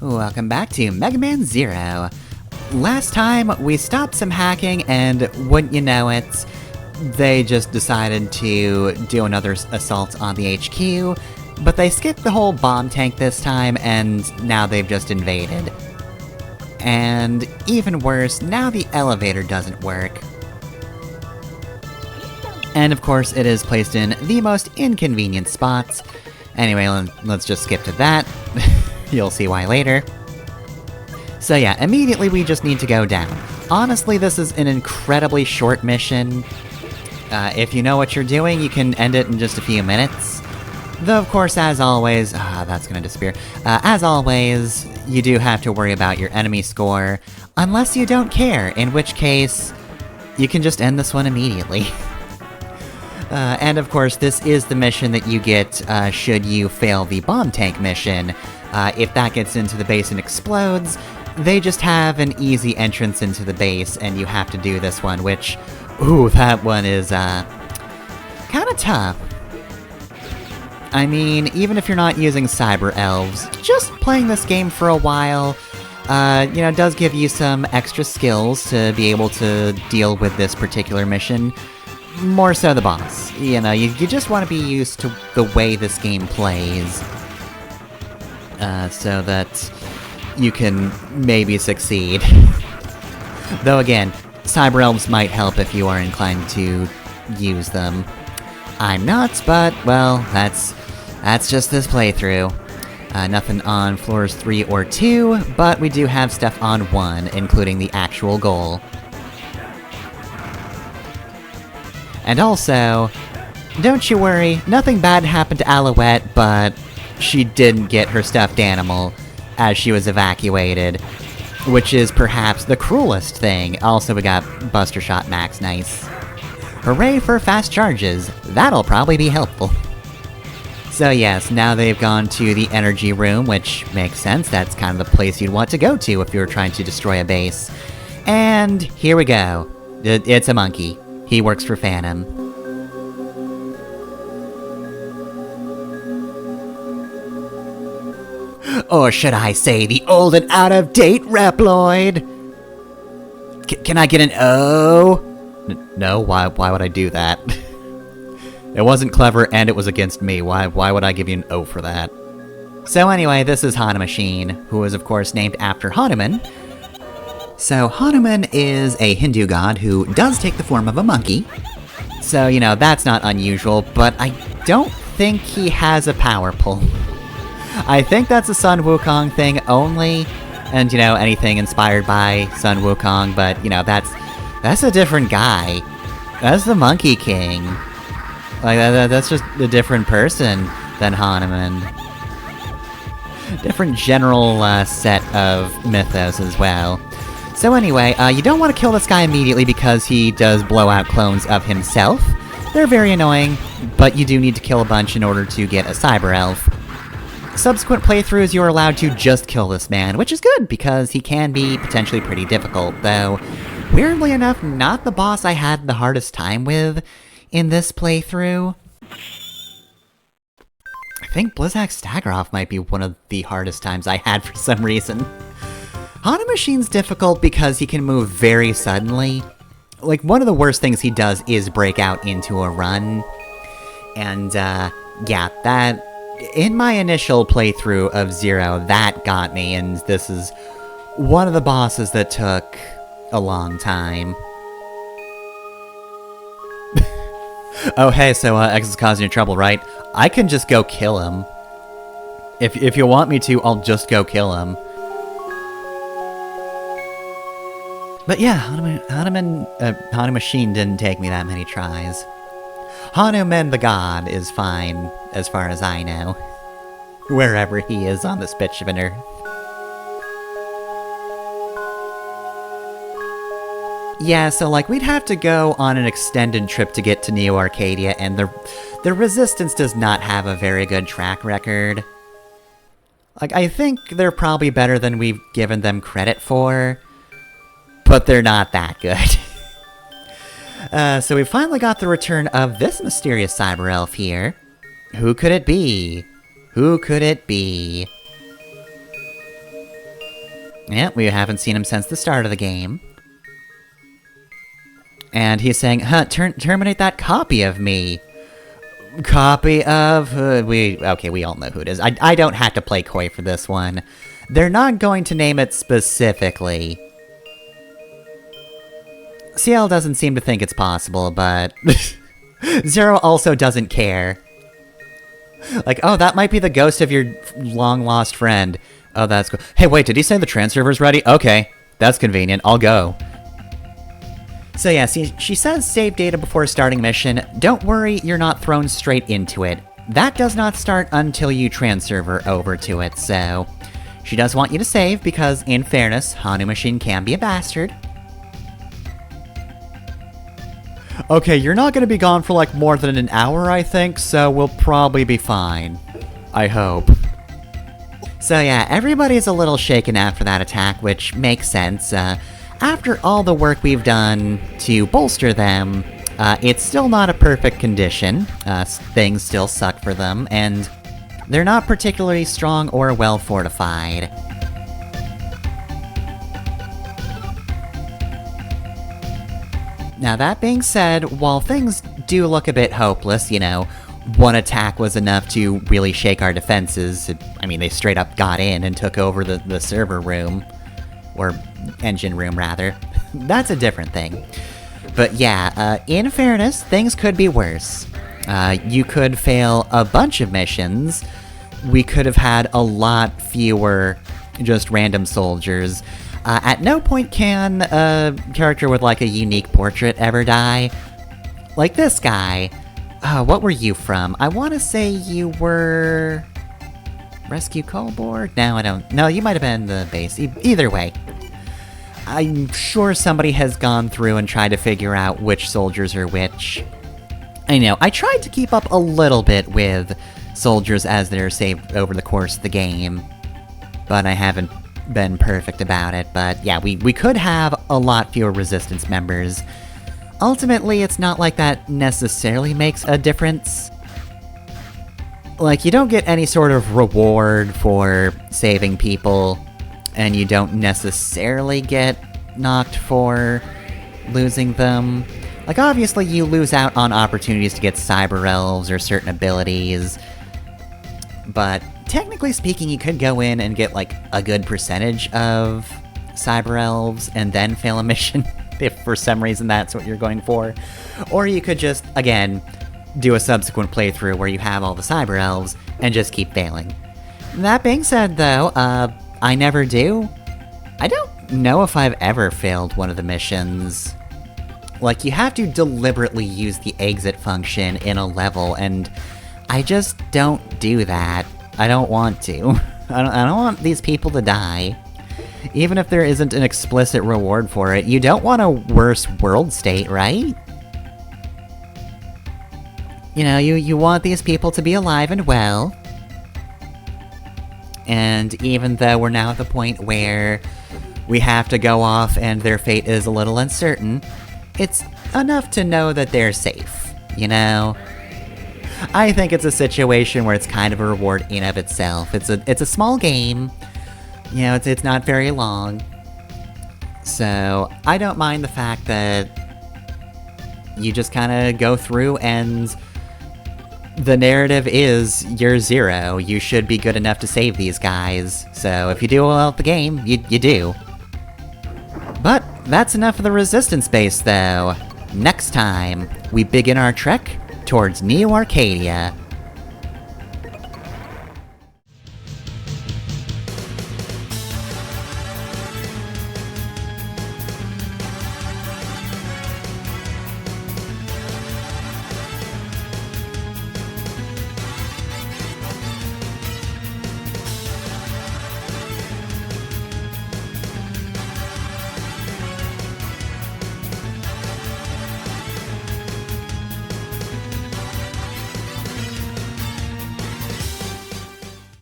Welcome back to Mega Man Zero. Last time, we stopped some hacking, and wouldn't you know it, they just decided to do another assault on the HQ, but they skipped the whole bomb tank this time, and now they've just invaded. And even worse, now the elevator doesn't work. And of course, it is placed in the most inconvenient spots. Anyway, let's just skip to that. You'll see why later. So yeah, immediately we just need to go down. Honestly, this is an incredibly short mission. If you know what you're doing, you can end it in just a few minutes. Though, of course, as always... that's gonna disappear. As always, you do have to worry about your enemy score, unless you don't care, in which case, you can just end this one immediately. And of course, this is the mission that you get, should you fail the bomb tank mission. If that gets into the base and explodes, they just have an easy entrance into the base, and you have to do this one, which... Ooh, that one is, kinda tough. I mean, even if you're not using Cyber Elves, just playing this game for a while, does give you some extra skills to be able to deal with this particular mission. More so the boss. You just want to be used to the way this game plays. So that you can maybe succeed. Though again, Cyber Elves might help if you are inclined to use them. I'm not, but, well, that's just this playthrough. Nothing on floors 3 or 2, but we do have stuff on 1, including the actual goal. And also, don't you worry, nothing bad happened to Alouette, but she didn't get her stuffed animal as she was evacuated, which is perhaps the cruelest thing. Also, we got Buster Shot Max, nice. Hooray for fast charges, that'll probably be helpful. So yes, now they've gone to the energy room, which makes sense, that's kind of the place you'd want to go to if you were trying to destroy a base. And here we go. It's a monkey. He works for Phantom. Or should I say, the old and out-of-date Reploid? Can I get an O? No, why would I do that? It wasn't clever, and it was against me. Why would I give you an O for that? So anyway, this is Machine, who is of course named after Hanuman. So Hanuman is a Hindu god who does take the form of a monkey. So, that's not unusual, but I don't think he has a power pull. I think that's a Sun Wukong thing only, and, anything inspired by Sun Wukong, but, that's a different guy. That's the Monkey King. Like, that's just a different person than Hanuman. Different general, set of mythos as well. So anyway, you don't want to kill this guy immediately because he does blow out clones of himself. They're very annoying, but you do need to kill a bunch in order to get a Cyber Elf. Subsequent playthroughs, you are allowed to just kill this man, which is good, because he can be potentially pretty difficult, though, weirdly enough, not the boss I had the hardest time with in this playthrough. I think Blizzak Stagroff might be one of the hardest times I had for some reason. Machine's difficult because he can move very suddenly. Like, one of the worst things he does is break out into a run. And, yeah, that... In my initial playthrough of Zero, that got me, and this is one of the bosses that took a long time. Oh hey, so X is causing you trouble, right? I can just go kill him. If you want me to, I'll just go kill him. But yeah, Machine didn't take me that many tries. Hanuman the God is fine, as far as I know. Wherever he is on this bitch of an earth. Yeah, so we'd have to go on an extended trip to get to Neo Arcadia, and the Resistance does not have a very good track record. I think they're probably better than we've given them credit for, but they're not that good. So we finally got the return of this mysterious Cyber Elf here. Who could it be? Who could it be? Yeah, we haven't seen him since the start of the game. And he's saying, terminate that copy of me. Copy of... Okay, we all know who it is. I don't have to play coy for this one. They're not going to name it specifically. CL doesn't seem to think it's possible, but... Zero also doesn't care. Like, oh, that might be the ghost of your long-lost friend. Oh, that's cool. Hey, wait, did he say the tran server's ready? Okay, that's convenient. I'll go. So yeah, see, she says save data before starting mission. Don't worry, you're not thrown straight into it. That does not start until you transfer over to it, so... She does want you to save, because, in fairness, Hanu Machine can be a bastard. Okay, you're not gonna be gone for like more than an hour, I think, so we'll probably be fine. I hope. So yeah, everybody's a little shaken after that attack, which makes sense. After all the work we've done to bolster them, it's still not a perfect condition. Things still suck for them, and they're not particularly strong or well fortified. Now that being said, while things do look a bit hopeless, you know, one attack was enough to really shake our defenses. I mean, they straight up got in and took over the server room. Or engine room, rather. That's a different thing. But yeah, in fairness, things could be worse. You could fail a bunch of missions. We could have had a lot fewer just random soldiers. At no point can a character with, like, a unique portrait ever die. Like this guy. What were you from? I want to say you were... Rescue Call Board? No, I don't... No, you might have been the base. Either way. I'm sure somebody has gone through and tried to figure out which soldiers are which. I know, I tried to keep up a little bit with soldiers as they're saved over the course of the game. But I haven't been perfect about it, but yeah, we could have a lot fewer resistance members. Ultimately, it's not like that necessarily makes a difference. Like, you don't get any sort of reward for saving people, and you don't necessarily get knocked for losing them. Like, obviously you lose out on opportunities to get cyber elves or certain abilities, but technically speaking, you could go in and get, like, a good percentage of cyber elves and then fail a mission, if for some reason that's what you're going for. Or you could just, again, do a subsequent playthrough where you have all the cyber elves and just keep failing. That being said, though, I never do. I don't know if I've ever failed one of the missions. Like, you have to deliberately use the exit function in a level, and I just don't do that. I don't want to. I don't want these people to die. Even if there isn't an explicit reward for it, you don't want a worse world state, right? You know, you want these people to be alive and well. And even though we're now at the point where we have to go off and their fate is a little uncertain, it's enough to know that they're safe, you know? I think it's a situation where it's kind of a reward in of itself. It's a small game, you know, it's not very long. So, I don't mind the fact that you just kinda go through and the narrative is, you're Zero, you should be good enough to save these guys. So if you do well at the game, you do. But that's enough of the Resistance base, though. Next time, we begin our trek towards Neo Arcadia,